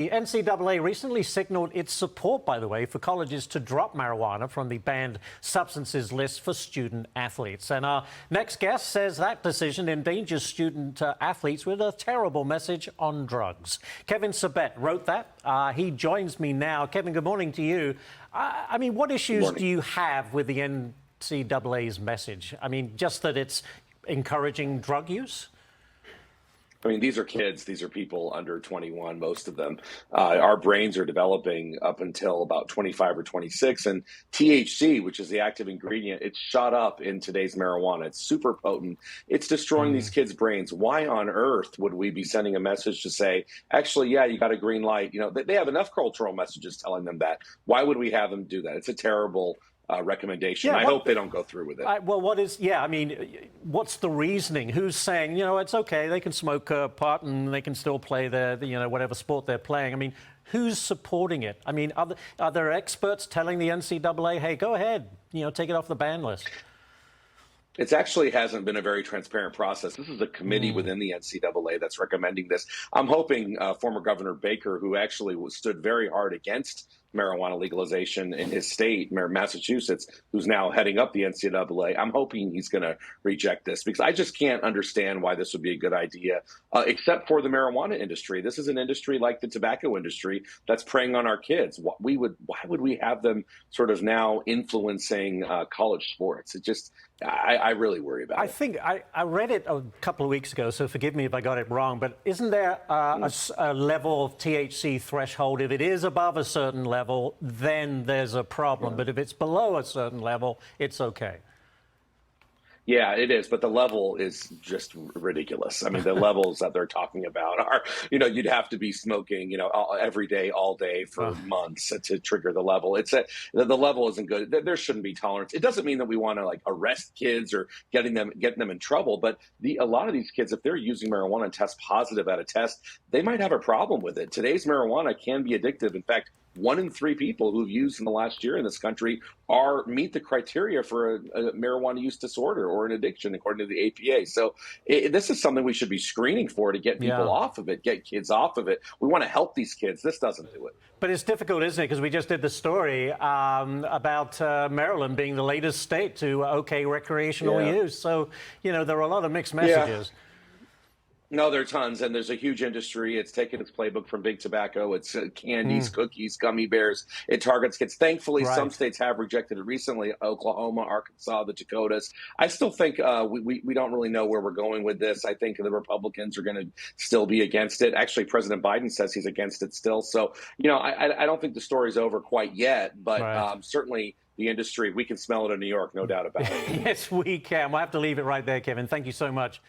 The NCAA recently signaled its support, by the way, for colleges to drop marijuana from the banned substances list for student athletes. And our next guest says that decision endangers student athletes with a terrible message on drugs. Kevin Sabet wrote that. He joins me now. Kevin, good morning to you. I mean, what issues do you have with the NCAA's message? I mean, just that it's encouraging drug use? I mean, these are kids. These are people under 21, most of them. Our brains are developing up until about 25 or 26. And THC, which is the active ingredient, it's shot up in today's marijuana. It's super potent. It's destroying these kids' brains. Why on earth would we be sending a message to say, actually, yeah, you got a green light? You know, they have enough cultural messages telling them that. Why would we have them do that? It's a terrible recommendation. I hope they don't go through with it. Well, I mean, what's the reasoning? Who's saying, you know, it's okay, they can smoke pot and they can still play whatever sport they're playing? I mean, who's supporting it? I mean, are there experts telling the NCAA, hey, go ahead, you know, take it off the ban list? It actually hasn't been a very transparent process. This is a committee within the NCAA that's recommending this. I'm hoping former Governor Baker, who actually stood very hard against marijuana legalization in his state, Massachusetts, who's now heading up the NCAA, I'm hoping he's going to reject this, because I just can't understand why this would be a good idea, except for the marijuana industry. This is an industry like the tobacco industry that's preying on our kids. Why would we have them sort of now influencing college sports? It just, I really worry about it. I think I read it a couple of weeks ago, so forgive me if I got it wrong, but isn't there a level of THC threshold? If it is above a certain level, then there's a problem. But if it's below a certain level, it's okay. Yeah, it is. But the level is just ridiculous. I mean, the levels that they're talking about are, you know, you'd have to be smoking, you know, every day, all day for months to trigger the level. The level isn't good. There shouldn't be tolerance. It doesn't mean that we want to like arrest kids or getting them in trouble. But a lot of these kids, if they're using marijuana and test positive at a test, they might have a problem with it. Today's marijuana can be addictive. In fact, 1 in 3 people who've used in the last year in this country meet the criteria for a marijuana use disorder or an addiction, according to the APA. So this is something we should be screening for to get people off of it, get kids off of it. We want to help these kids. This doesn't do it. But it's difficult, isn't it? Because we just did the story about Maryland being the latest state to okay recreational use. So, you know, there are a lot of mixed messages. No, there are tons, and there's a huge industry. It's taken its playbook from big tobacco. It's candies, cookies, gummy bears. It targets kids. Thankfully, some states have rejected it recently: Oklahoma, Arkansas, the Dakotas. I still think we don't really know where we're going with this. I think the Republicans are going to still be against it. Actually, President Biden says he's against it still. So, you know, I don't think the story's over quite yet, but certainly the industry, we can smell it in New York, no doubt about it. Yes, we can. We'll have to leave it right there, Kevin. Thank you so much.